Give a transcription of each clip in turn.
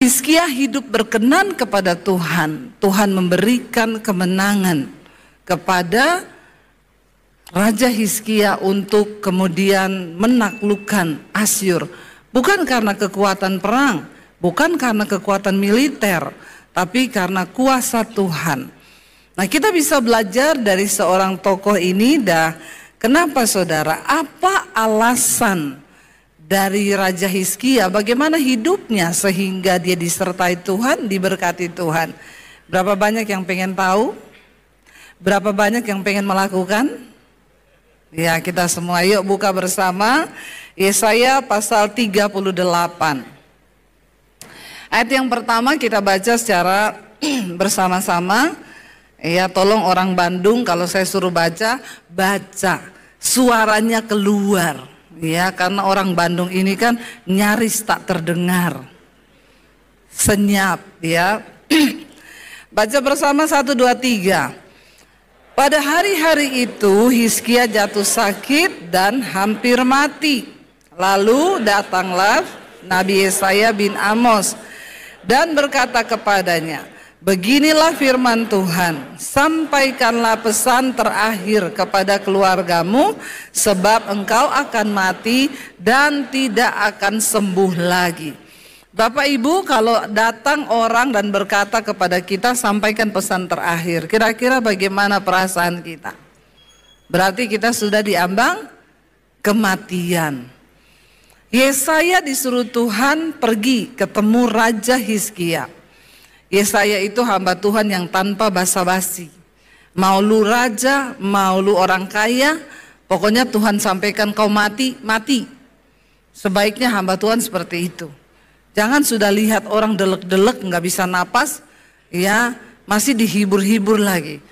Hizkia hidup berkenan kepada Tuhan. Tuhan memberikan kemenangan kepada Raja Hizkia untuk kemudian menaklukkan Asyur. Bukan karena kekuatan perang, bukan karena kekuatan militer, tapi karena kuasa Tuhan. Nah, kita bisa belajar dari seorang tokoh ini. Kenapa saudara? Apa alasan dari Raja Hizkia? Bagaimana hidupnya sehingga dia disertai Tuhan, diberkati Tuhan? Berapa banyak yang pengen tahu? Berapa banyak yang pengen melakukan? Ya, kita semua yuk buka bersama Yesaya pasal 38. Ayat yang pertama kita baca secara bersama-sama. Ya, tolong orang Bandung kalau saya suruh baca, suaranya keluar. Ya, karena orang Bandung ini kan nyaris tak terdengar. Senyap, ya. Baca bersama 1, 2, 3. Pada hari-hari itu Hizkia jatuh sakit dan hampir mati. Lalu datanglah Nabi Yesaya bin Amos dan berkata kepadanya, beginilah firman Tuhan, sampaikanlah pesan terakhir kepada keluargamu, sebab engkau akan mati dan tidak akan sembuh lagi. Bapak Ibu, kalau datang orang dan berkata kepada kita, sampaikan pesan terakhir, kira-kira bagaimana perasaan kita? Berarti kita sudah diambang kematian. Yesaya disuruh Tuhan pergi ketemu Raja Hizkia. Yesaya itu hamba Tuhan yang tanpa basa-basi. Mau lu raja, mau lu orang kaya, pokoknya Tuhan sampaikan kau mati, mati. Sebaiknya hamba Tuhan seperti itu. Jangan sudah lihat orang delek-delek nggak bisa napas, ya masih dihibur-hibur lagi.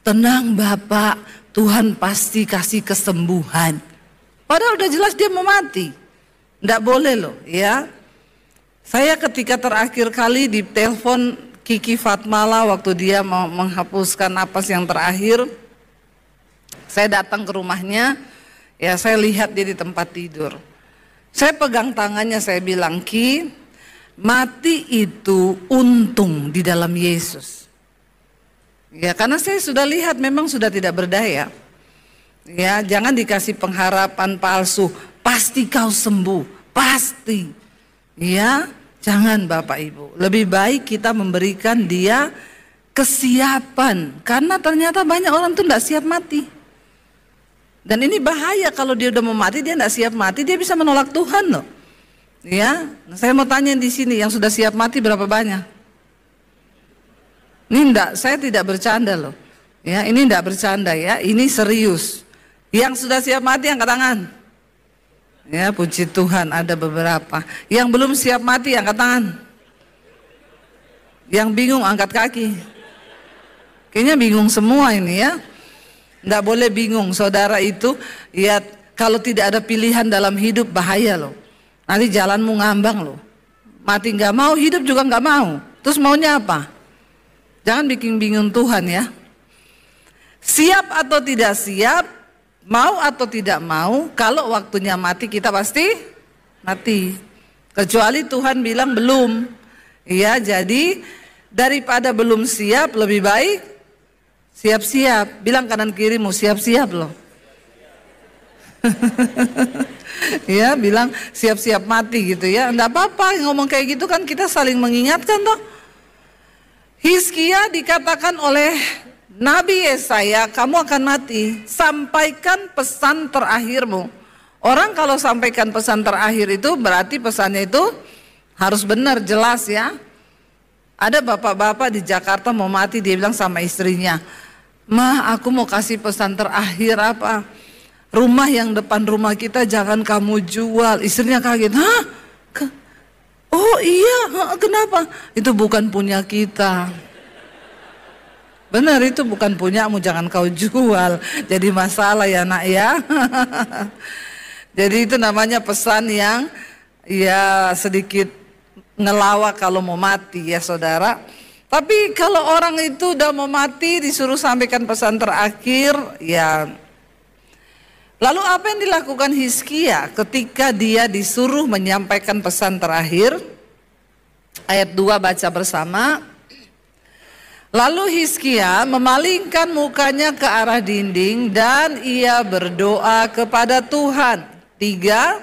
Tenang Bapak, Tuhan pasti kasih kesembuhan. Padahal udah jelas dia mau mati. Nggak boleh loh, ya. Saya ketika terakhir kali ditelepon Kiki Fatmala waktu dia mau menghapuskan napas yang terakhir, saya datang ke rumahnya, ya saya lihat dia di tempat tidur. Saya pegang tangannya, saya bilang, Ki, mati itu untung di dalam Yesus. Ya, karena saya sudah lihat memang sudah tidak berdaya. Ya, jangan dikasih pengharapan palsu, pasti kau sembuh, pasti. Ya, jangan Bapak Ibu. Lebih baik kita memberikan dia kesiapan, karena ternyata banyak orang tuh tidak siap mati. Dan ini bahaya kalau dia udah mau mati, dia tidak siap mati, dia bisa menolak Tuhan loh. Ya, saya mau tanya di sini, yang sudah siap mati berapa banyak? Ini enggak, saya tidak bercanda loh. Ya, ini enggak bercanda ya, ini serius. Yang sudah siap mati angkat tangan. Ya, puji Tuhan ada beberapa. Yang belum siap mati angkat tangan. Yang bingung angkat kaki. Kayaknya bingung semua ini ya. Nggak boleh bingung, saudara itu ya, kalau tidak ada pilihan dalam hidup bahaya loh. Nanti jalanmu ngambang loh. Mati nggak mau, hidup juga nggak mau. Terus maunya apa? Jangan bikin bingung Tuhan ya. Siap atau tidak siap, mau atau tidak mau, kalau waktunya mati kita pasti mati. Kecuali Tuhan bilang belum. Ya, jadi daripada belum siap lebih baik siap-siap. Bilang kanan kirimu siap-siap loh. Ya, bilang siap-siap mati gitu ya. Enggak apa-apa ngomong kayak gitu kan, kita saling mengingatkan toh. Hizkia dikatakan oleh Nabi Yesaya, kamu akan mati. Sampaikan pesan terakhirmu. Orang kalau sampaikan pesan terakhir itu berarti pesannya itu harus benar, jelas ya. Ada bapak-bapak di Jakarta mau mati, dia bilang sama istrinya, "Mah, aku mau kasih pesan terakhir apa? Rumah yang depan rumah kita jangan kamu jual." Istrinya kaget, "Hah? Oh iya, kenapa?" "Itu bukan punya kita." "Benar, itu bukan punyamu, jangan kau jual. Jadi masalah ya nak ya." Jadi itu namanya pesan yang ya sedikit ngelawak kalau mau mati ya saudara. Tapi kalau orang itu udah mau mati disuruh sampaikan pesan terakhir ya. Lalu apa yang dilakukan Hizkia ketika dia disuruh menyampaikan pesan terakhir? Ayat 2 baca bersama. Lalu Hizkia memalingkan mukanya ke arah dinding dan ia berdoa kepada Tuhan. 3.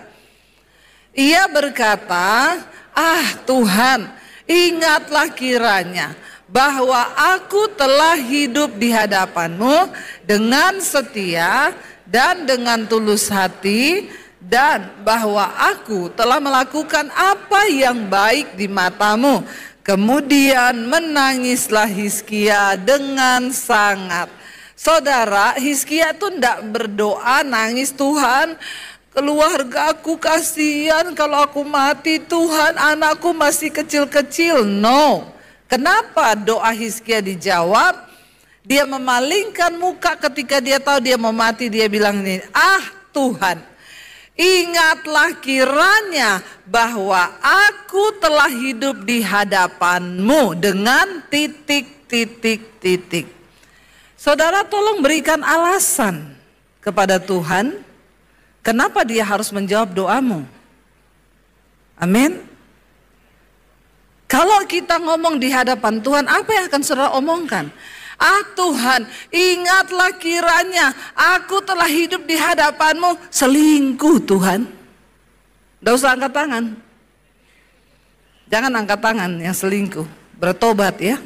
Ia berkata, "Ah Tuhan, ingatlah kiranya bahwa aku telah hidup di hadapan-Mu dengan setia dan dengan tulus hati, dan bahwa aku telah melakukan apa yang baik di mata-Mu." Kemudian menangislah Hizkia dengan sangat. Saudara, Hizkia itu tidak berdoa nangis, "Tuhan, keluargaku kasihan kalau aku mati, Tuhan anakku masih kecil-kecil." No. Kenapa doa Hizkia dijawab? Dia memalingkan muka ketika dia tahu dia mau mati. Dia bilang ini, "Ah Tuhan, ingatlah kiranya bahwa aku telah hidup di hadapan-Mu dengan titik. Saudara, tolong berikan alasan kepada Tuhan kenapa dia harus menjawab doamu. Amin. Kalau kita ngomong di hadapan Tuhan, apa yang akan saudara omongkan? "Ah Tuhan, ingatlah kiranya aku telah hidup di hadapan-Mu." Selingkuh Tuhan. Tidak usah angkat tangan. Jangan angkat tangan yang selingkuh. Bertobat ya.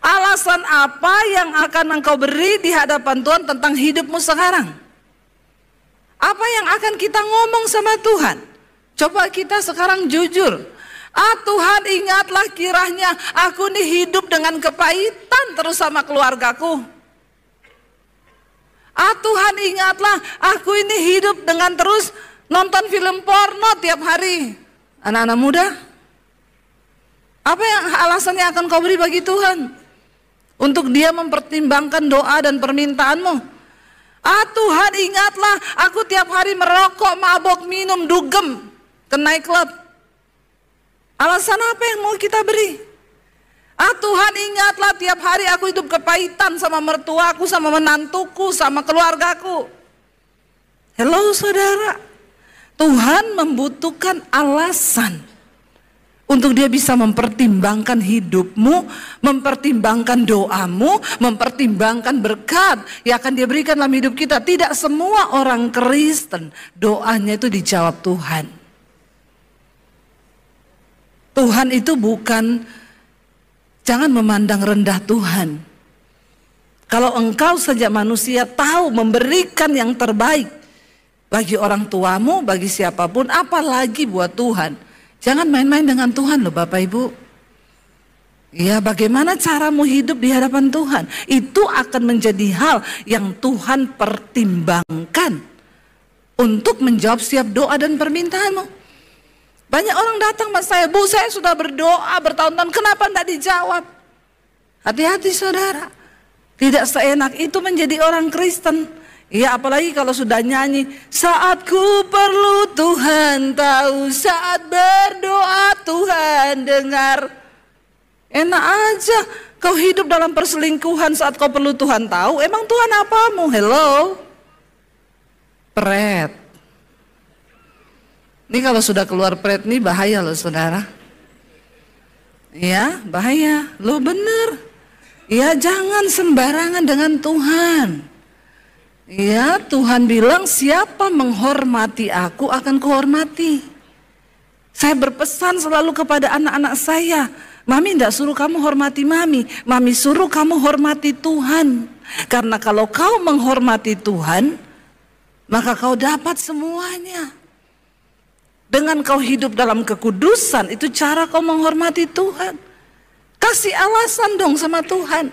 Alasan apa yang akan engkau beri di hadapan Tuhan tentang hidupmu sekarang? Apa yang akan kita ngomong sama Tuhan? Coba kita sekarang jujur. "Ah Tuhan, ingatlah kiranya aku ini hidup dengan kepahitan terus sama keluargaku. Ah Tuhan, ingatlah aku ini hidup dengan terus nonton film porno tiap hari." Anak-anak muda, apa yang alasannya akan kau beri bagi Tuhan untuk dia mempertimbangkan doa dan permintaanmu? "Ah Tuhan, ingatlah aku tiap hari merokok, mabok, minum, dugem, ke night club." Alasan apa yang mau kita beri? "Ah Tuhan, ingatlah tiap hari aku hidup kepahitan sama mertuaku, sama menantuku, sama keluargaku." Hello saudara, Tuhan membutuhkan alasan untuk dia bisa mempertimbangkan hidupmu, mempertimbangkan doamu, mempertimbangkan berkat yang akan dia berikan dalam hidup kita. Tidak semua orang Kristen doanya itu dijawab Tuhan. Tuhan itu bukan, jangan memandang rendah Tuhan. Kalau engkau sejak manusia tahu memberikan yang terbaik bagi orang tuamu, bagi siapapun, apalagi buat Tuhan. Jangan main-main dengan Tuhan loh Bapak Ibu. Ya, bagaimana caramu hidup di hadapan Tuhan, itu akan menjadi hal yang Tuhan pertimbangkan untuk menjawab setiap doa dan permintaanmu. Banyak orang datang sama saya, "Bu, saya sudah berdoa bertahun-tahun, kenapa tidak dijawab?" Hati-hati saudara, tidak seenak itu menjadi orang Kristen. Ya, apalagi kalau sudah nyanyi, "Saat ku perlu Tuhan tahu, saat berdoa Tuhan dengar." Enak aja kau hidup dalam perselingkuhan saat kau perlu Tuhan tahu. Emang Tuhan apamu? Hello, pret. Ini kalau sudah keluar pret nih bahaya loh saudara. Ya, bahaya. Lo bener. Ya, jangan sembarangan dengan Tuhan. Ya, Tuhan bilang siapa menghormati aku akan kuhormati. Saya berpesan selalu kepada anak-anak saya, "Mami tidak suruh kamu hormati mami, mami suruh kamu hormati Tuhan. Karena kalau kau menghormati Tuhan, maka kau dapat semuanya. Dengan kau hidup dalam kekudusan, itu cara kau menghormati Tuhan." Kasih alasan dong sama Tuhan.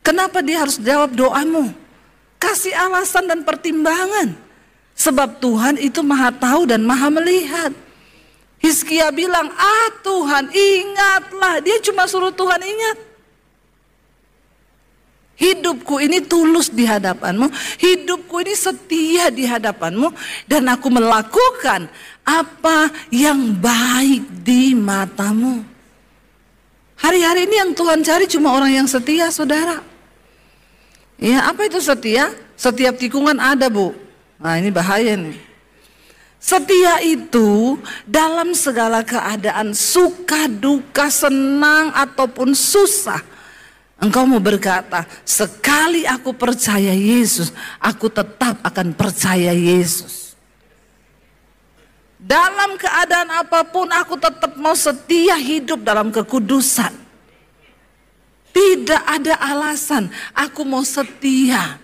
Kenapa dia harus jawab doamu? Kasih alasan dan pertimbangan. Sebab Tuhan itu maha tahu dan maha melihat. Hizkia bilang, "Ah Tuhan, ingatlah." Dia cuma suruh Tuhan ingat. Hidupku ini tulus di hadapanmu, hidupku ini setia di hadapanmu, dan aku melakukan apa yang baik di matamu. Hari-hari ini yang Tuhan cari cuma orang yang setia saudara. Ya, apa itu setia? Setiap tikungan ada Bu. Nah ini bahaya nih. Setia itu dalam segala keadaan, suka, duka, senang ataupun susah. Engkau mau berkata, sekali aku percaya Yesus, aku tetap akan percaya Yesus. Dalam keadaan apapun aku tetap mau setia hidup dalam kekudusan. Tidak ada alasan, aku mau setia.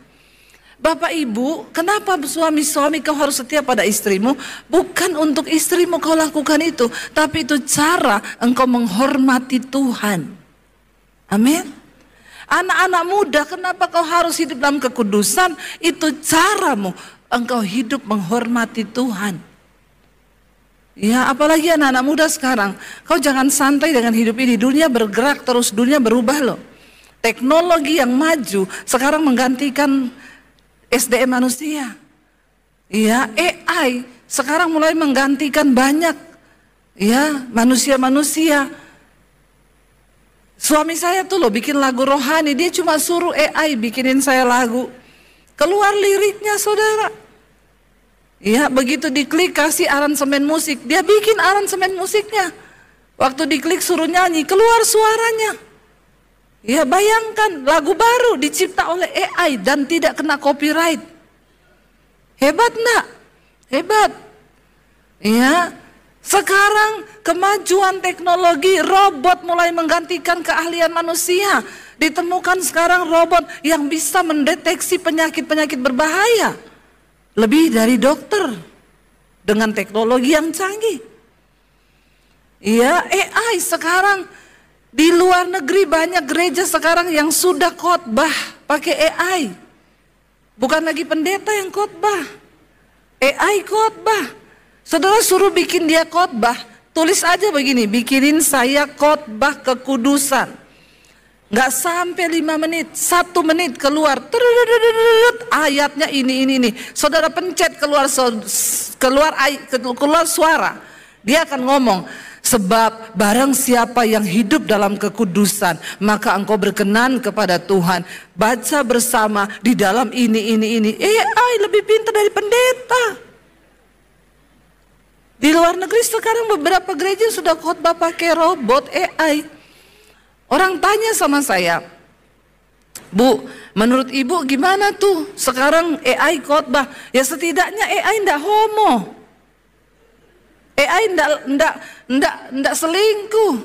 Bapak ibu, kenapa suami-suami kau harus setia pada istrimu? Bukan untuk istrimu kau lakukan itu, tapi itu cara engkau menghormati Tuhan. Amin. Anak-anak muda, kenapa kau harus hidup dalam kekudusan? Itu caramu engkau hidup menghormati Tuhan. Ya, apalagi anak-anak muda sekarang, kau jangan santai dengan hidup ini. Dunia bergerak terus, dunia berubah loh. Teknologi yang maju sekarang menggantikan SDM manusia. Ya, AI sekarang mulai menggantikan banyak ya manusia-manusia. Suami saya tuh loh bikin lagu rohani, dia cuma suruh AI bikinin saya lagu. Keluar liriknya saudara. Ya, begitu diklik kasih aransemen musik, dia bikin aransemen musiknya. Waktu diklik suruh nyanyi, keluar suaranya. Ya, bayangkan lagu baru dicipta oleh AI dan tidak kena copyright. Hebat enggak? Hebat. Ya, sekarang kemajuan teknologi, robot mulai menggantikan keahlian manusia. Ditemukan sekarang robot yang bisa mendeteksi penyakit-penyakit berbahaya. Lebih dari dokter dengan teknologi yang canggih. Ya, AI sekarang di luar negeri banyak gereja sekarang yang sudah khotbah pakai AI. Bukan lagi pendeta yang khotbah. AI khotbah. Saudara suruh bikin dia khotbah, tulis aja begini, bikinin saya khotbah kekudusan. Nggak sampai 5 menit, 1 menit keluar, ayatnya ini. Saudara pencet keluar suara, dia akan ngomong. Sebab barang siapa yang hidup dalam kekudusan, maka engkau berkenan kepada Tuhan. Baca bersama di dalam ini. AI lebih pintar dari pendeta. Di luar negeri sekarang beberapa gereja sudah khotbah pakai robot AI. Orang tanya sama saya, Bu, menurut ibu gimana tuh sekarang AI khotbah? Ya setidaknya AI ndak homo. AI ndak selingkuh.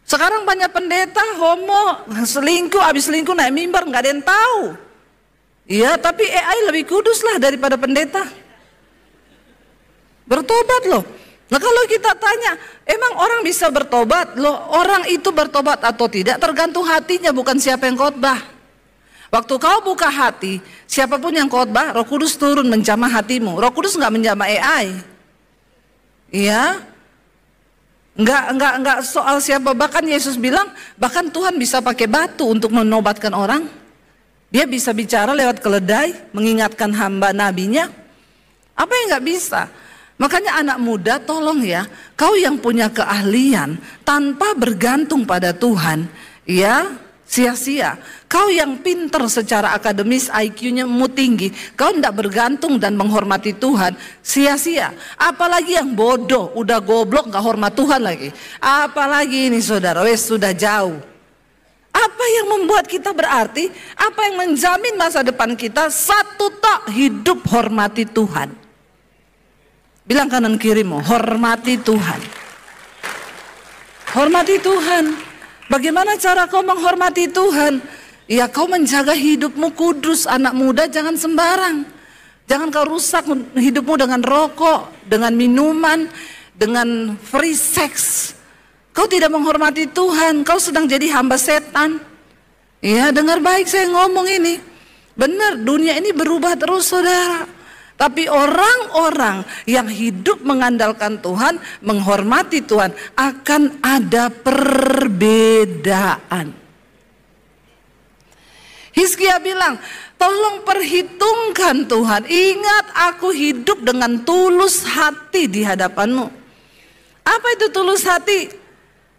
Sekarang banyak pendeta homo, selingkuh, habis selingkuh naik mimbar nggak ada yang tahu. Iya, tapi AI lebih kudus lah daripada pendeta. Bertobat loh. Nah kalau kita tanya, emang orang bisa bertobat? Loh, orang itu bertobat atau tidak tergantung hatinya, bukan siapa yang khotbah. Waktu kau buka hati, siapapun yang khotbah, Roh Kudus turun menjamah hatimu. Roh Kudus nggak menjamah AI. Iya, enggak soal siapa. Bahkan Yesus bilang, bahkan Tuhan bisa pakai batu untuk menobatkan orang. Dia bisa bicara lewat keledai, mengingatkan hamba nabinya. Apa yang enggak bisa? Makanya anak muda tolong ya, kau yang punya keahlian tanpa bergantung pada Tuhan, ya sia-sia. Kau yang pinter secara akademis, IQ-nya mu tinggi, kau tidak bergantung dan menghormati Tuhan, sia-sia. Apalagi yang bodoh, udah goblok gak hormat Tuhan lagi. Apalagi ini saudara, sudah jauh. Apa yang membuat kita berarti? Apa yang menjamin masa depan kita? Satu tok, hidup hormati Tuhan. Bilang kanan kirimu, hormati Tuhan. Hormati Tuhan. Bagaimana cara kau menghormati Tuhan? Ya kau menjaga hidupmu kudus. Anak muda jangan sembarang. Jangan kau rusak hidupmu dengan rokok, dengan minuman, dengan free sex. Kau tidak menghormati Tuhan. Kau sedang jadi hamba setan. Ya dengar baik saya ngomong ini. Benar, dunia ini berubah terus saudara. Tapi orang-orang yang hidup mengandalkan Tuhan, menghormati Tuhan, akan ada perbedaan. Hizkia bilang, tolong perhitungkan Tuhan, ingat aku hidup dengan tulus hati di hadapanmu. Apa itu tulus hati?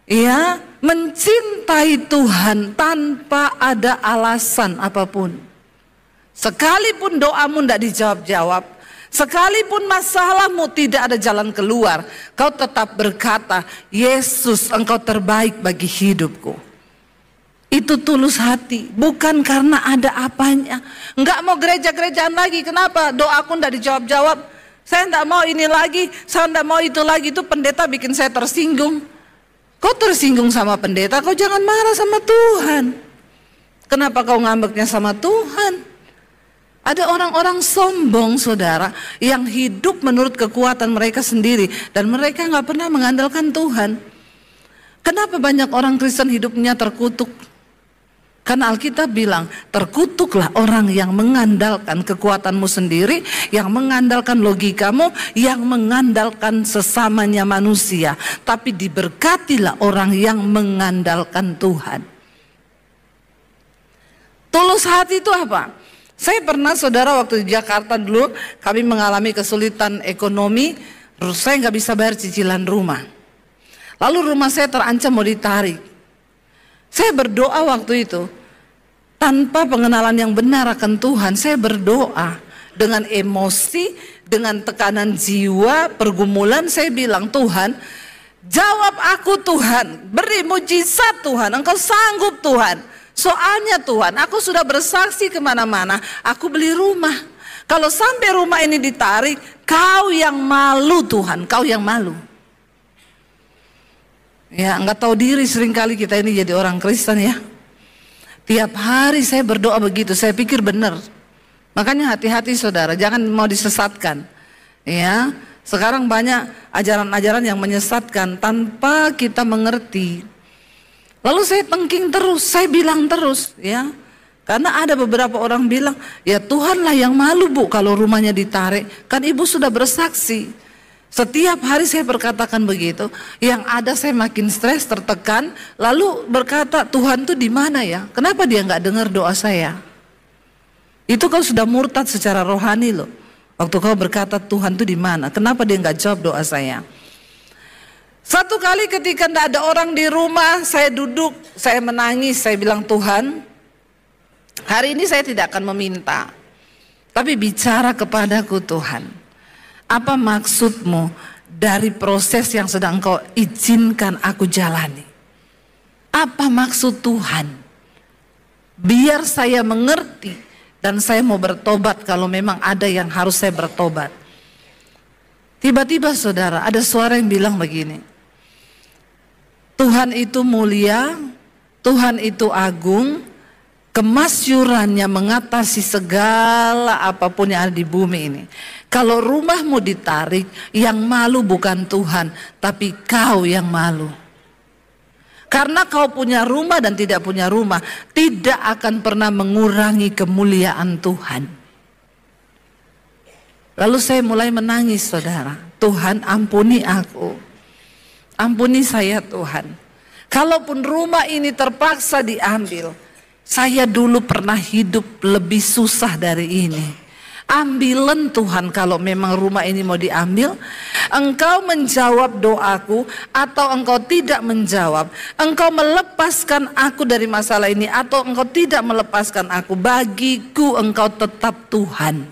Ya, mencintai Tuhan tanpa ada alasan apapun. Sekalipun doamu tidak dijawab-jawab, Sekalipun masalahmu tidak ada jalan keluar, kau tetap berkata, Yesus, engkau terbaik bagi hidupku. Itu tulus hati, bukan karena ada apanya. Enggak mau gereja-gerejaan lagi, kenapa? Doaku enggak dijawab-jawab. Saya enggak mau ini lagi, saya enggak mau itu lagi. Itu pendeta bikin saya tersinggung. Kau tersinggung sama pendeta, kau jangan marah sama Tuhan. Kenapa kau ngambeknya sama Tuhan? Ada orang-orang sombong, saudara, yang hidup menurut kekuatan mereka sendiri dan mereka nggak pernah mengandalkan Tuhan. Kenapa banyak orang Kristen hidupnya terkutuk? Karena Alkitab bilang, terkutuklah orang yang mengandalkan kekuatanmu sendiri, yang mengandalkan logikamu, yang mengandalkan sesamanya manusia. Tapi diberkatilah orang yang mengandalkan Tuhan. Tulus hati itu apa? Saya pernah, saudara, waktu di Jakarta dulu kami mengalami kesulitan ekonomi, terus saya nggak bisa bayar cicilan rumah. Lalu rumah saya terancam mau ditarik. Saya berdoa waktu itu tanpa pengenalan yang benar akan Tuhan. Saya berdoa dengan emosi, dengan tekanan jiwa, pergumulan. Saya bilang, Tuhan, jawab aku Tuhan, beri mujizat Tuhan, Engkau sanggup Tuhan. Soalnya Tuhan, aku sudah bersaksi kemana-mana, aku beli rumah. Kalau sampai rumah ini ditarik, kau yang malu Tuhan, kau yang malu. Ya, nggak tahu diri seringkali kita ini jadi orang Kristen ya. Tiap hari saya berdoa begitu, saya pikir benar. Makanya hati-hati saudara, jangan mau disesatkan. Ya, sekarang banyak ajaran-ajaran yang menyesatkan tanpa kita mengerti. Lalu saya tengking terus, saya bilang terus ya. Karena ada beberapa orang bilang, ya Tuhanlah yang malu Bu kalau rumahnya ditarik. Kan ibu sudah bersaksi. Setiap hari saya berkatakan begitu. Yang ada saya makin stres, tertekan. Lalu berkata, Tuhan tuh di mana ya? Kenapa dia nggak dengar doa saya? Itu kau sudah murtad secara rohani loh. Waktu kau berkata Tuhan tuh di mana? Kenapa dia nggak jawab doa saya? Satu kali ketika tidak ada orang di rumah, saya duduk, saya menangis, saya bilang, Tuhan, hari ini saya tidak akan meminta, tapi bicara kepadaku Tuhan, apa maksudmu dari proses yang sedang Engkau izinkan aku jalani? Apa maksud Tuhan? Biar saya mengerti dan saya mau bertobat kalau memang ada yang harus saya bertobat. Tiba-tiba saudara, ada suara yang bilang begini, Tuhan itu mulia, Tuhan itu agung, kemasyurannya mengatasi segala apapun yang ada di bumi ini. Kalau rumahmu ditarik, yang malu bukan Tuhan, tapi kau yang malu. Karena kau punya rumah dan tidak punya rumah, tidak akan pernah mengurangi kemuliaan Tuhan. Lalu saya mulai menangis saudara, Tuhan ampuni aku. Ampuni saya Tuhan. Kalaupun rumah ini terpaksa diambil, saya dulu pernah hidup lebih susah dari ini. Ambilen Tuhan kalau memang rumah ini mau diambil. Engkau menjawab doaku atau engkau tidak menjawab. Engkau melepaskan aku dari masalah ini atau engkau tidak melepaskan aku. Bagiku engkau tetap Tuhan.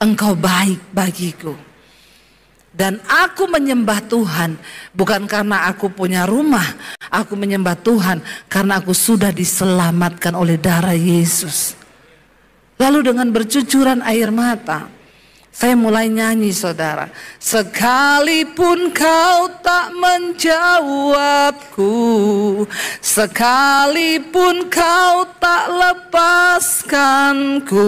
Engkau baik bagiku. Dan aku menyembah Tuhan bukan karena aku punya rumah. Aku menyembah Tuhan karena aku sudah diselamatkan oleh darah Yesus. Lalu dengan bercucuran air mata, saya mulai nyanyi saudara. Sekalipun kau tak menjawabku, sekalipun kau tak lepaskanku,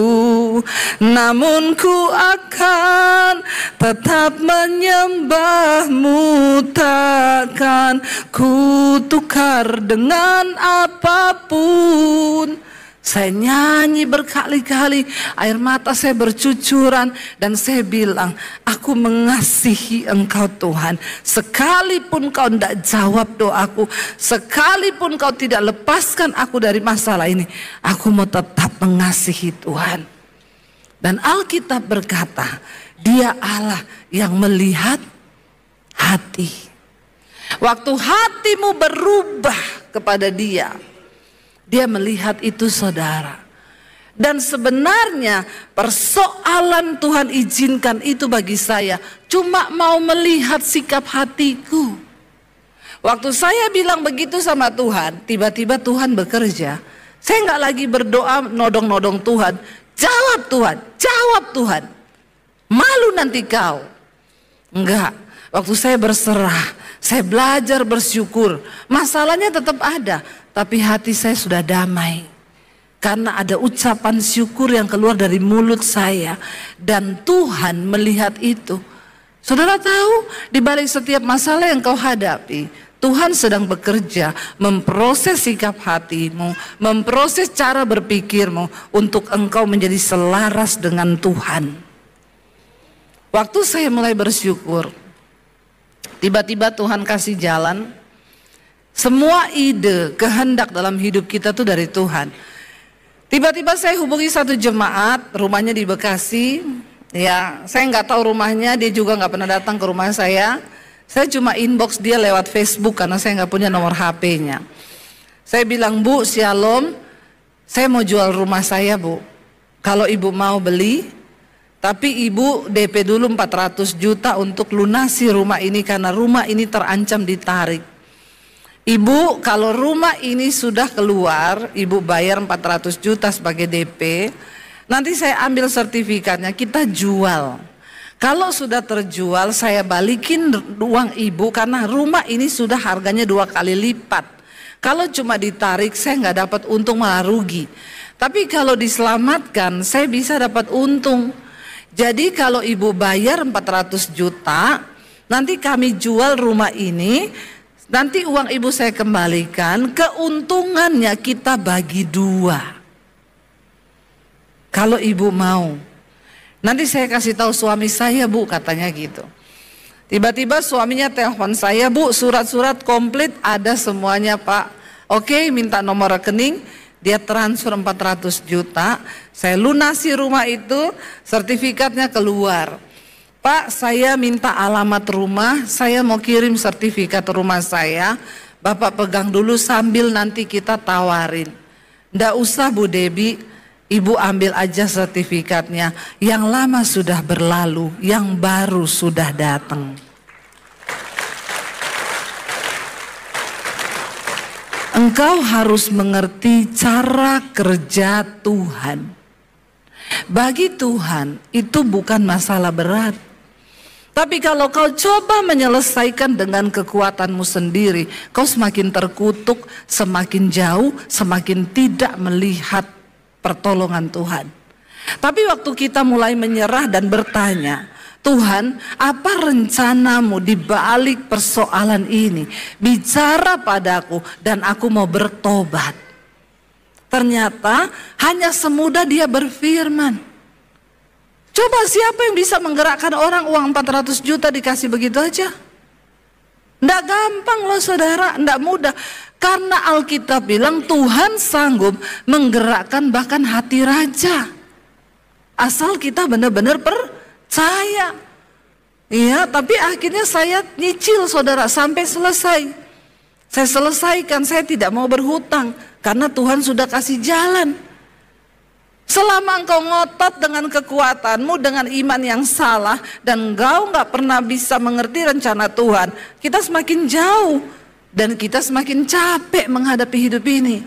namun ku akan tetap menyembahmu, takkan ku tukar dengan apapun. Saya nyanyi berkali-kali, air mata saya bercucuran dan saya bilang, aku mengasihi engkau Tuhan. Sekalipun kau tidak jawab doaku, sekalipun kau tidak lepaskan aku dari masalah ini, aku mau tetap mengasihi Tuhan. Dan Alkitab berkata, Dia Allah yang melihat hati. Waktu hatimu berubah kepada Dia, Dia melihat itu saudara. Dan sebenarnya persoalan Tuhan izinkan itu bagi saya cuma mau melihat sikap hatiku. Waktu saya bilang begitu sama Tuhan, tiba-tiba Tuhan bekerja. Saya nggak lagi berdoa nodong-nodong Tuhan. Jawab Tuhan, jawab Tuhan. Malu nanti kau. Enggak, waktu saya berserah, saya belajar bersyukur. Masalahnya tetap ada, tapi hati saya sudah damai. Karena ada ucapan syukur yang keluar dari mulut saya. Dan Tuhan melihat itu. Saudara tahu, di balik setiap masalah yang kau hadapi, Tuhan sedang bekerja memproses sikap hatimu, memproses cara berpikirmu untuk engkau menjadi selaras dengan Tuhan. Waktu saya mulai bersyukur, tiba-tiba Tuhan kasih jalan. Semua ide, kehendak dalam hidup kita tuh dari Tuhan. Tiba-tiba saya hubungi satu jemaat, rumahnya di Bekasi. Ya, saya nggak tahu rumahnya, dia juga nggak pernah datang ke rumah saya. Saya cuma inbox dia lewat Facebook karena saya nggak punya nomor HP-nya. Saya bilang, Bu, shalom, saya mau jual rumah saya, Bu. Kalau ibu mau beli, tapi ibu DP dulu 400 juta untuk lunasi rumah ini karena rumah ini terancam ditarik. Ibu, kalau rumah ini sudah keluar, ibu bayar 400 juta sebagai DP, nanti saya ambil sertifikatnya, kita jual. Kalau sudah terjual, saya balikin uang ibu karena rumah ini sudah harganya 2 kali lipat. Kalau cuma ditarik, saya nggak dapat untung, malah rugi. Tapi kalau diselamatkan, saya bisa dapat untung. Jadi kalau ibu bayar 400 juta, nanti kami jual rumah ini, nanti uang ibu saya kembalikan, keuntungannya kita bagi 2. Kalau ibu mau. Nanti saya kasih tahu suami saya, Bu, katanya gitu. Tiba-tiba suaminya telepon saya, Bu, surat-surat komplit ada semuanya, Pak. Oke, minta nomor rekening, dia transfer 400 juta, saya lunasi rumah itu, sertifikatnya keluar. Pak, saya minta alamat rumah, saya mau kirim sertifikat rumah saya, Bapak pegang dulu sambil nanti kita tawarin. Nggak usah Bu Debbie, Ibu ambil aja sertifikatnya, yang lama sudah berlalu, yang baru sudah datang. Engkau harus mengerti cara kerja Tuhan. Bagi Tuhan itu bukan masalah berat. Tapi kalau kau coba menyelesaikan dengan kekuatanmu sendiri, kau semakin terkutuk, semakin jauh, semakin tidak melihat pertolongan Tuhan. Tapi waktu kita mulai menyerah dan bertanya, Tuhan, apa rencanamu di balik persoalan ini? Bicara padaku dan aku mau bertobat. Ternyata hanya semudah dia berfirman. Coba siapa yang bisa menggerakkan orang uang 400 juta dikasih begitu aja? Nggak gampang loh saudara, nggak mudah. Karena Alkitab bilang Tuhan sanggup menggerakkan bahkan hati raja. Asal kita benar-benar percaya. Iya, tapi akhirnya saya nyicil saudara sampai selesai. Saya selesaikan, saya tidak mau berhutang. Karena Tuhan sudah kasih jalan. Selama engkau ngotot dengan kekuatanmu, dengan iman yang salah, dan engkau gak pernah bisa mengerti rencana Tuhan, kita semakin jauh, dan kita semakin capek menghadapi hidup ini.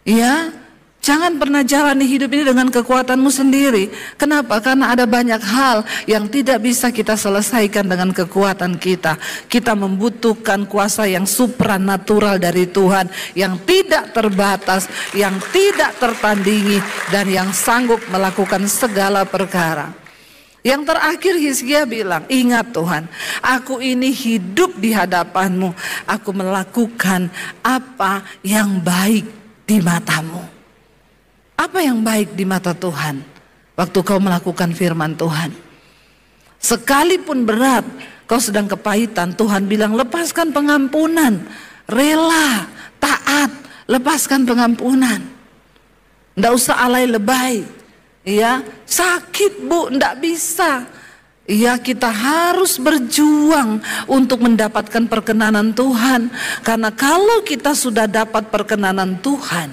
Ya, jangan pernah jalani hidup ini dengan kekuatanmu sendiri. Kenapa? Karena ada banyak hal yang tidak bisa kita selesaikan dengan kekuatan kita. Kita membutuhkan kuasa yang supranatural dari Tuhan, yang tidak terbatas, yang tidak tertandingi, dan yang sanggup melakukan segala perkara. Yang terakhir Hizkia bilang, ingat Tuhan, aku ini hidup di hadapanmu, aku melakukan apa yang baik di matamu. Apa yang baik di mata Tuhan? Waktu kau melakukan firman Tuhan. Sekalipun berat, kau sedang kepahitan, Tuhan bilang lepaskan pengampunan. Rela, taat, lepaskan pengampunan. Nggak usah alay lebay. Ya, sakit Bu, nggak bisa. Ya, kita harus berjuang untuk mendapatkan perkenanan Tuhan. Karena kalau kita sudah dapat perkenanan Tuhan,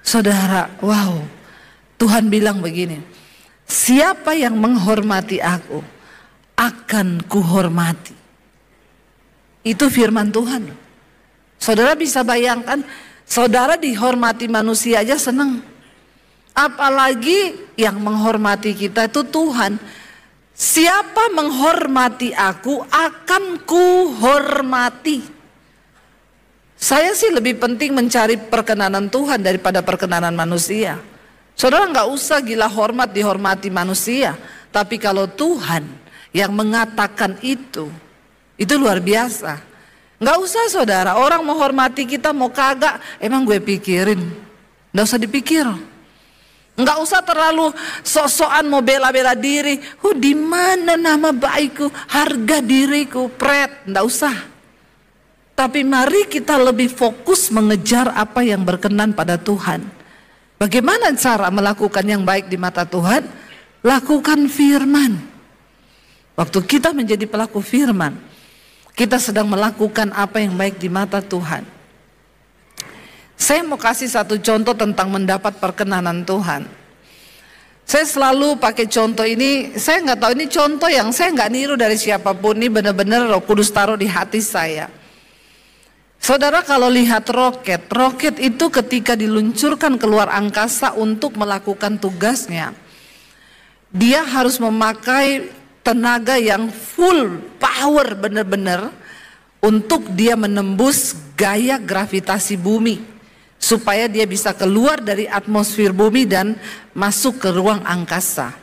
Saudara, wow, Tuhan bilang begini, siapa yang menghormati aku akan kuhormati. Itu firman Tuhan. Saudara bisa bayangkan, saudara dihormati manusia aja senang, apalagi yang menghormati kita itu Tuhan. Siapa menghormati aku akan kuhormati. Saya sih lebih penting mencari perkenanan Tuhan daripada perkenanan manusia. Saudara nggak usah gila hormat dihormati manusia, tapi kalau Tuhan yang mengatakan itu luar biasa. Nggak usah saudara, orang mau hormati kita mau kagak, emang gue pikirin, nggak usah dipikir. Nggak usah terlalu sok-sokan mau bela-bela diri. Di mana nama baikku, harga diriku, pret, nggak usah. Tapi mari kita lebih fokus mengejar apa yang berkenan pada Tuhan. Bagaimana cara melakukan yang baik di mata Tuhan? Lakukan firman. Waktu kita menjadi pelaku firman, kita sedang melakukan apa yang baik di mata Tuhan. Saya mau kasih satu contoh tentang mendapat perkenanan Tuhan. Saya selalu pakai contoh ini, saya nggak tahu ini contoh yang saya nggak niru dari siapapun, ini benar-benar Roh Kudus taruh di hati saya. Saudara kalau lihat roket itu ketika diluncurkan keluar angkasa untuk melakukan tugasnya, dia harus memakai tenaga yang full power benar-benar untuk dia menembus gaya gravitasi bumi, supaya dia bisa keluar dari atmosfer bumi dan masuk ke ruang angkasa.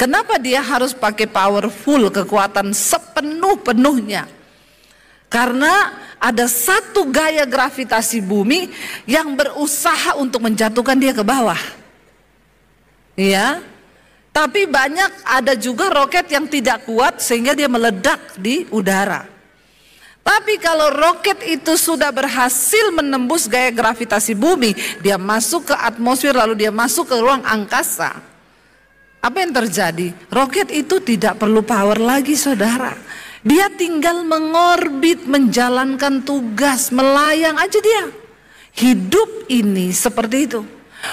Kenapa dia harus pakai powerful, kekuatan sepenuh-penuhnya? Karena ada satu gaya gravitasi bumi yang berusaha untuk menjatuhkan dia ke bawah. Ya. Tapi ada juga roket yang tidak kuat sehingga dia meledak di udara. Tapi kalau roket itu sudah berhasil menembus gaya gravitasi bumi, dia masuk ke atmosfer lalu dia masuk ke ruang angkasa. Apa yang terjadi? Roket itu tidak perlu power lagi saudara. Dia tinggal mengorbit, menjalankan tugas, melayang aja dia. Hidup ini seperti itu.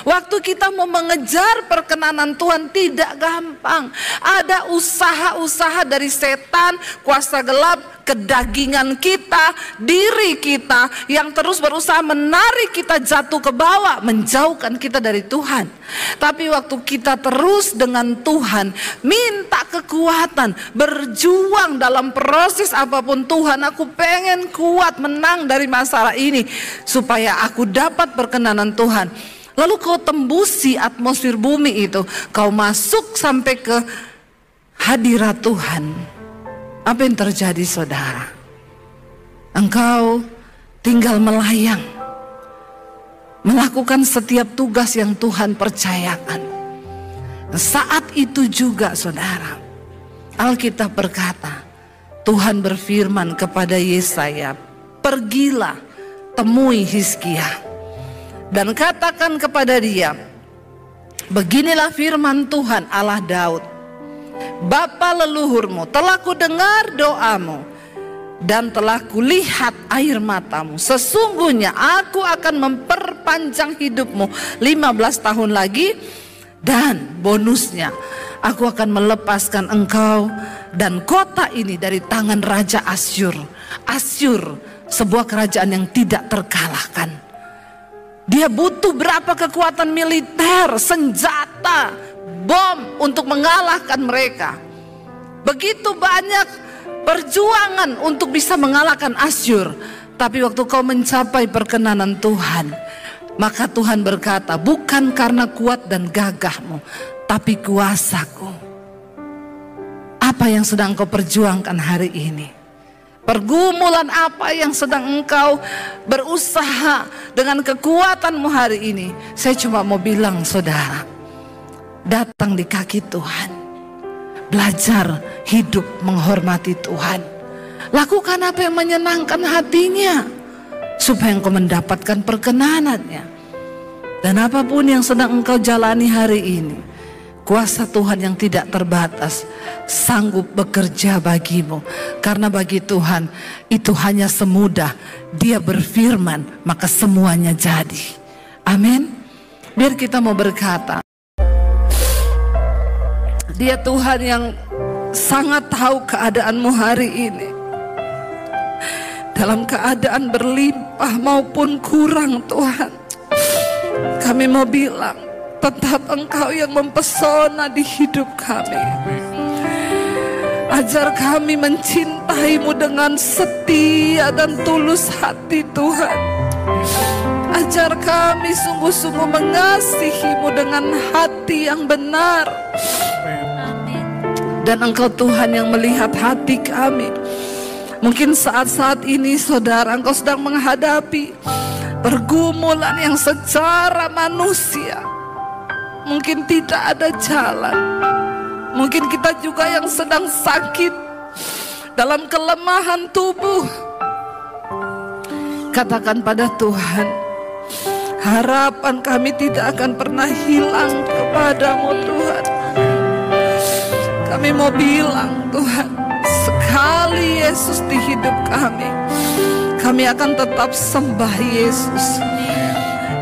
Waktu kita mau mengejar perkenanan Tuhan tidak gampang. Ada usaha-usaha dari setan, kuasa gelap, kedagingan kita, diri kita yang terus berusaha menarik kita jatuh ke bawah, menjauhkan kita dari Tuhan. Tapi waktu kita terus dengan Tuhan, minta kekuatan, berjuang dalam proses apapun, Tuhan aku pengen kuat menang dari masalah ini supaya aku dapat perkenanan Tuhan. Lalu kau tembusi atmosfer bumi itu, kau masuk sampai ke hadirat Tuhan. Apa yang terjadi saudara? Engkau tinggal melayang, melakukan setiap tugas yang Tuhan percayakan. Saat itu juga saudara, Alkitab berkata, Tuhan berfirman kepada Yesaya, pergilah temui Hizkia dan katakan kepada dia, beginilah firman Tuhan Allah Daud, Bapa leluhurmu telah kudengar doamu dan telah kulihat air matamu. Sesungguhnya aku akan memperpanjang hidupmu 15 tahun lagi, dan bonusnya aku akan melepaskan engkau dan kota ini dari tangan Raja Asyur. Asyur sebuah kerajaan yang tidak terkalahkan. Dia butuh berapa kekuatan militer, senjata, bom untuk mengalahkan mereka. Begitu banyak perjuangan untuk bisa mengalahkan Asyur. Tapi waktu kau mencapai perkenanan Tuhan, maka Tuhan berkata, bukan karena kuat dan gagahmu, tapi kuasaku. Apa yang sedang kau perjuangkan hari ini? Pergumulan apa yang sedang engkau berusaha dengan kekuatanmu hari ini? Saya cuma mau bilang saudara, datang di kaki Tuhan, belajar hidup menghormati Tuhan, lakukan apa yang menyenangkan hatinya supaya engkau mendapatkan perkenanannya. Dan apapun yang sedang engkau jalani hari ini, kuasa Tuhan yang tidak terbatas sanggup bekerja bagimu. Karena bagi Tuhan itu hanya semudah Dia berfirman maka semuanya jadi. Amin. Biar kita mau berkata, Dia Tuhan yang sangat tahu keadaanmu hari ini. Dalam keadaan berlimpah maupun kurang Tuhan, kami mau bilang, tetap Engkau yang mempesona di hidup kami. Ajar kami mencintaimu dengan setia dan tulus hati Tuhan. Ajar kami sungguh-sungguh mengasihimu dengan hati yang benar. Dan Engkau Tuhan yang melihat hati kami. Mungkin saat-saat ini saudara, engkau sedang menghadapi pergumulan yang secara manusia mungkin tidak ada jalan. Mungkin kita juga yang sedang sakit dalam kelemahan tubuh. Katakan pada Tuhan, harapan kami tidak akan pernah hilang kepadamu Tuhan. Kami mau bilang Tuhan, sekali Yesus di hidup kami akan tetap sembah Yesus.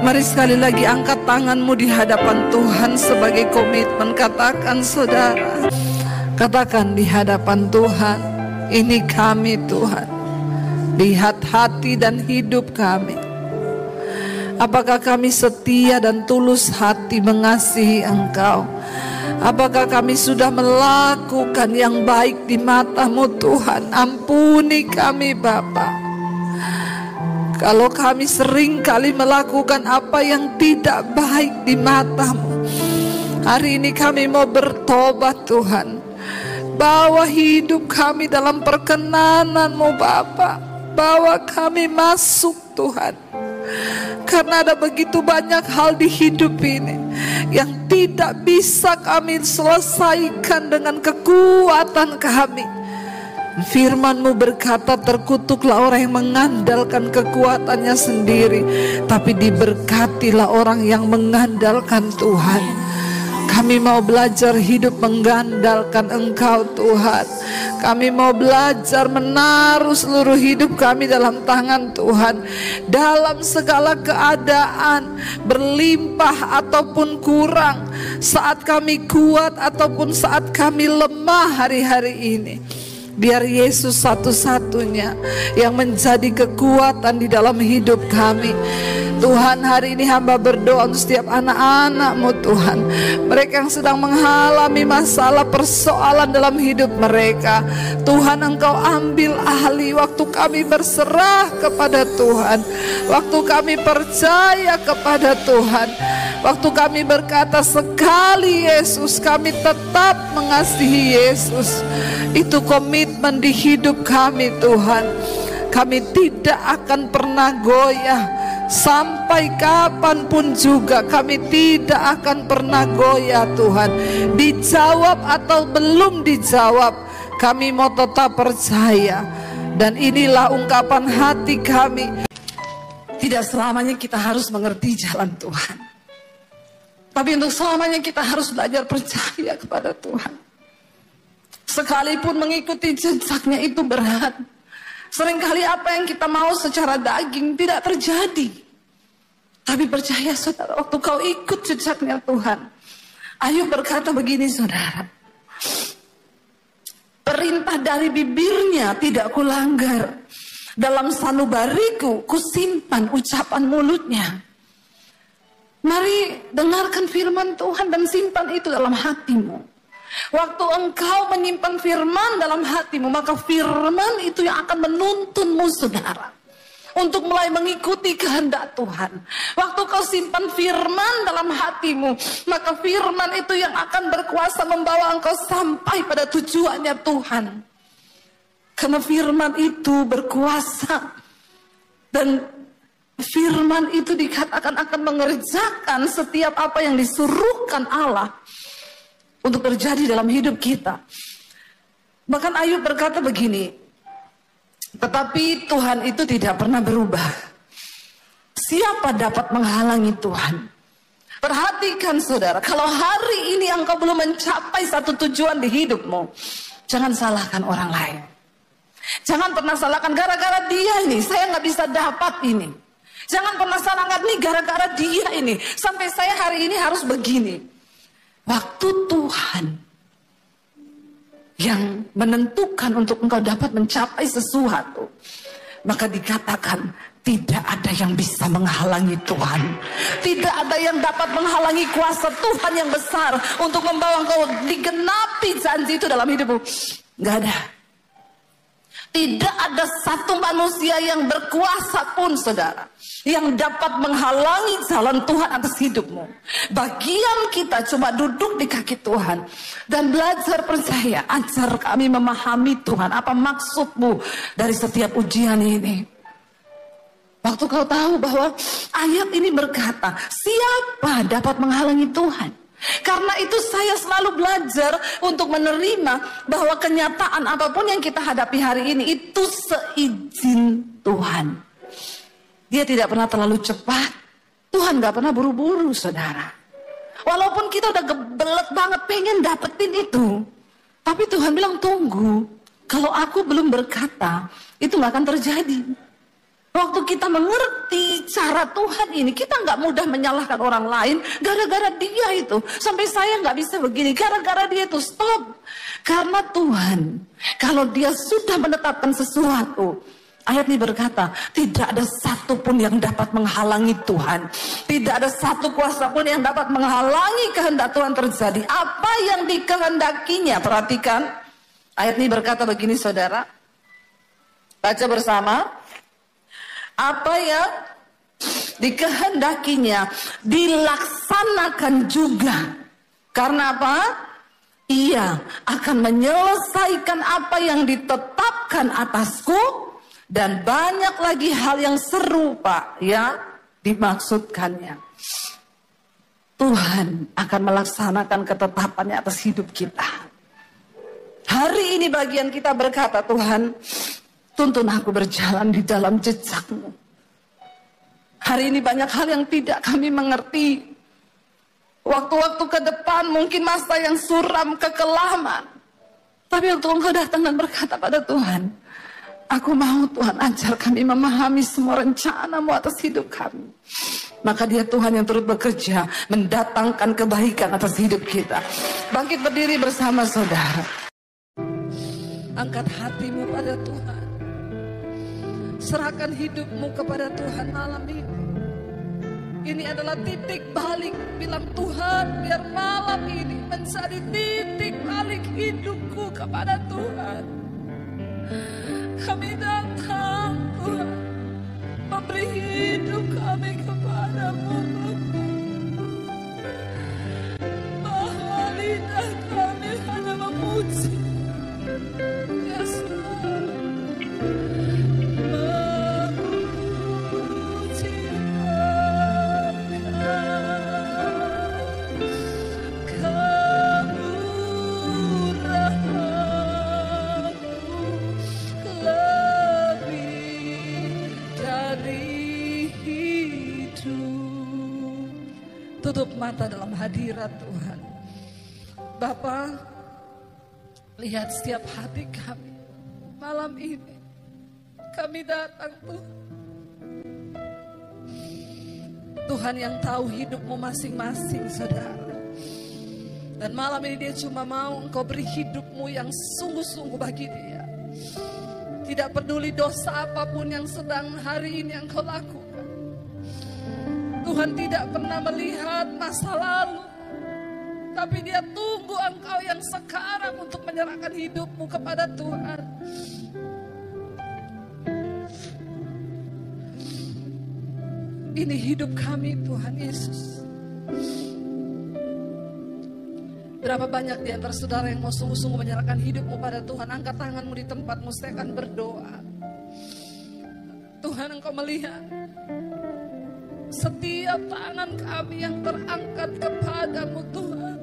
Mari sekali lagi angkat tanganmu di hadapan Tuhan sebagai komitmen. Katakan saudara, katakan di hadapan Tuhan, ini kami Tuhan. Lihat hati dan hidup kami. Apakah kami setia dan tulus hati mengasihi Engkau? Apakah kami sudah melakukan yang baik di mata-Mu Tuhan? Ampuni kami Bapa. Kalau kami sering kali melakukan apa yang tidak baik di mata-Mu, hari ini kami mau bertobat Tuhan. Bawa hidup kami dalam perkenanan-Mu Bapa. Bawa kami masuk Tuhan. Karena ada begitu banyak hal di hidup ini yang tidak bisa kami selesaikan dengan kekuatan kami. Firman-Mu berkata, terkutuklah orang yang mengandalkan kekuatannya sendiri, tapi diberkatilah orang yang mengandalkan Tuhan. Kami mau belajar hidup mengandalkan Engkau Tuhan. Kami mau belajar menaruh seluruh hidup kami dalam tangan Tuhan. Dalam segala keadaan, berlimpah ataupun kurang, saat kami kuat ataupun saat kami lemah hari-hari ini, biar Yesus satu-satunya yang menjadi kekuatan di dalam hidup kami. Tuhan, hari ini hamba berdoa untuk setiap anak-anak-Mu Tuhan, mereka yang sedang mengalami masalah persoalan dalam hidup mereka. Tuhan, Engkau ambil alih waktu kami berserah kepada Tuhan, waktu kami percaya kepada Tuhan, waktu kami berkata sekali Yesus, kami tetap mengasihi Yesus. Itu komitmen di hidup kami Tuhan. Kami tidak akan pernah goyah. Sampai kapanpun juga kami tidak akan pernah goyah Tuhan. Dijawab atau belum dijawab, kami mau tetap percaya. Dan inilah ungkapan hati kami. Tidak selamanya kita harus mengerti jalan Tuhan, tapi untuk selamanya kita harus belajar percaya kepada Tuhan. Sekalipun mengikuti jejaknya itu berat. Seringkali apa yang kita mau secara daging tidak terjadi. Tapi percaya saudara, waktu kau ikut jejaknya Tuhan. Ayub berkata begini saudara, perintah dari bibirnya tidak kulanggar, dalam sanubariku kusimpan ucapan mulutnya. Mari dengarkan firman Tuhan dan simpan itu dalam hatimu. Waktu engkau menyimpan firman dalam hatimu, maka firman itu yang akan menuntunmu saudara untuk mulai mengikuti kehendak Tuhan. Waktu kau simpan firman dalam hatimu, maka firman itu yang akan berkuasa membawa engkau sampai pada tujuannya Tuhan. Karena firman itu berkuasa, dan firman itu dikatakan akan mengerjakan setiap apa yang disuruhkan Allah untuk terjadi dalam hidup kita. Bahkan Ayub berkata begini, tetapi Tuhan itu tidak pernah berubah. Siapa dapat menghalangi Tuhan? Perhatikan saudara, kalau hari ini engkau belum mencapai satu tujuan di hidupmu, jangan salahkan orang lain. Jangan pernah salahkan gara-gara dia ini, saya nggak bisa dapat ini. Jangan pernah salahkan nih gara-gara dia ini. Sampai saya hari ini harus begini. Waktu Tuhan yang menentukan untuk engkau dapat mencapai sesuatu, maka dikatakan tidak ada yang bisa menghalangi Tuhan. Tidak ada yang dapat menghalangi kuasa Tuhan yang besar untuk membawa engkau digenapi janji itu dalam hidupmu. Gak ada. Tidak ada satu manusia yang berkuasa pun, saudara, yang dapat menghalangi jalan Tuhan atas hidupmu. Bagian kita cuma duduk di kaki Tuhan dan belajar percaya. Ajar kami memahami Tuhan, apa maksudmu dari setiap ujian ini. Waktu kau tahu bahwa ayat ini berkata, siapa dapat menghalangi Tuhan? Karena itu saya selalu belajar untuk menerima bahwa kenyataan apapun yang kita hadapi hari ini itu seizin Tuhan. Dia tidak pernah terlalu cepat. Tuhan gak pernah buru-buru, saudara. Walaupun kita udah gebelet banget pengen dapetin itu, tapi Tuhan bilang tunggu. Kalau aku belum berkata, itu gak akan terjadi. Waktu kita mengerti cara Tuhan ini, kita nggak mudah menyalahkan orang lain gara-gara dia itu. Sampai saya nggak bisa begini, gara-gara dia itu. Stop. Karena Tuhan, kalau dia sudah menetapkan sesuatu, ayat ini berkata, tidak ada satupun yang dapat menghalangi Tuhan. Tidak ada satu kuasa pun yang dapat menghalangi kehendak Tuhan terjadi. Apa yang dikehendakinya, perhatikan. Ayat ini berkata begini, saudara. Baca bersama. Apa yang dikehendakinya dilaksanakan juga. Karena apa? Ia akan menyelesaikan apa yang ditetapkan atasku, dan banyak lagi hal yang serupa yang dimaksudkannya. Tuhan akan melaksanakan ketetapannya atas hidup kita. Hari ini bagian kita berkata, Tuhan, tuntun aku berjalan di dalam jejak-Mu. Hari ini banyak hal yang tidak kami mengerti. Waktu-waktu ke depan mungkin masa yang suram, kekelaman. Tapi waktu Engkau datang dan berkata pada Tuhan, aku mau Tuhan ajar kami memahami semua rencana-Mu atas hidup kami. Maka dia Tuhan yang turut bekerja mendatangkan kebaikan atas hidup kita. Bangkit berdiri bersama saudara. Angkat hatimu pada Tuhan. Serahkan hidupmu kepada Tuhan malam ini. Ini adalah titik balik. Bilang Tuhan, biar malam ini menjadi titik balik hidupku kepada Tuhan. Kami datang Tuhan, memberi hidup kami kepada-Mu. Bahwa lidah kami hanya memuji Yesus. Tutup mata dalam hadirat Tuhan. Bapa, lihat setiap hati kami malam ini. Kami datang Tuhan. Tuhan yang tahu hidupmu masing-masing, saudara. Dan malam ini dia cuma mau Engkau beri hidupmu yang sungguh-sungguh bagi dia. Tidak peduli dosa apapun yang sedang hari ini Engkau lakukan. Tuhan tidak pernah melihat masa lalu, tapi dia tunggu engkau yang sekarang untuk menyerahkan hidupmu kepada Tuhan. Ini hidup kami Tuhan Yesus. Berapa banyak di antara saudara yang mau sungguh-sungguh menyerahkan hidupmu pada Tuhan? Angkat tanganmu di tempatmu, saya akan berdoa. Tuhan, Engkau melihat setiap tangan kami yang terangkat kepadamu Tuhan.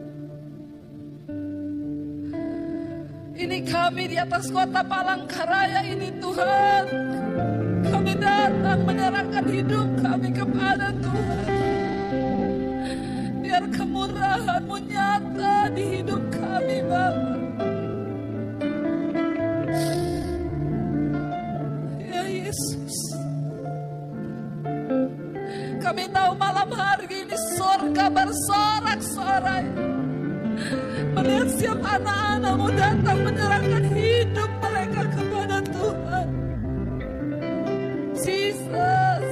Ini kami di atas kota Palangkaraya ini Tuhan. Kami datang menyerahkan hidup kami kepada Tuhan. Biar kemurahan-Mu nyata di hidup kami Bapa. Ya Yesus. Kami tahu malam hari ini surga bersorak-sorai melihat setiap anak-anak-Mu datang menyerahkan hidup mereka kepada Tuhan. Jesus.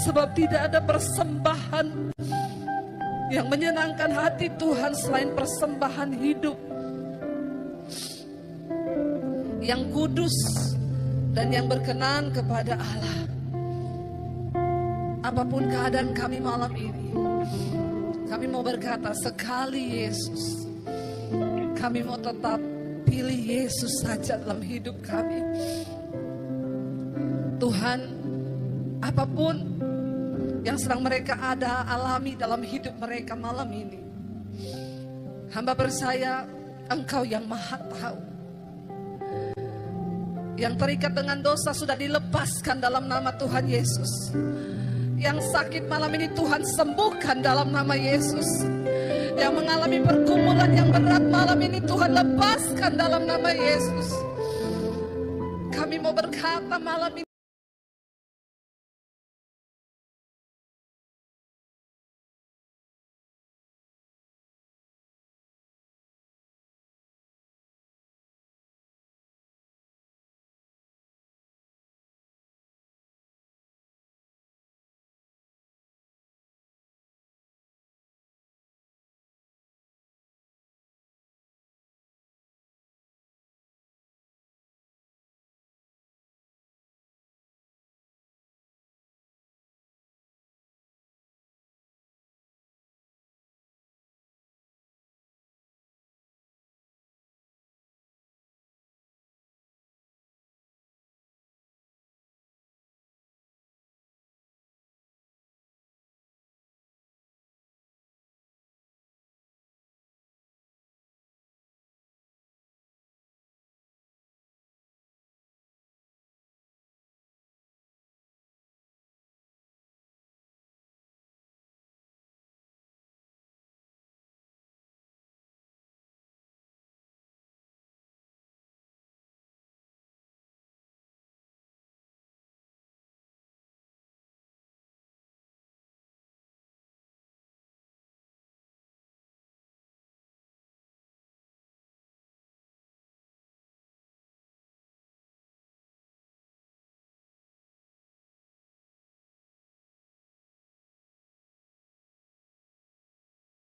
Sebab tidak ada persembahan yang menyenangkan hati Tuhan selain persembahan hidup yang kudus dan yang berkenan kepada Allah. Apapun keadaan kami malam ini, kami mau berkata sekali Yesus, kami mau tetap pilih Yesus saja dalam hidup kami. Tuhan, apapun yang sedang mereka alami dalam hidup mereka malam ini, hamba percaya Engkau yang Maha Tahu. Yang terikat dengan dosa sudah dilepaskan dalam nama Tuhan Yesus. Yang sakit malam ini Tuhan sembuhkan dalam nama Yesus. Yang mengalami pergumulan yang berat malam ini Tuhan lepaskan dalam nama Yesus. Kami mau berkata malam ini,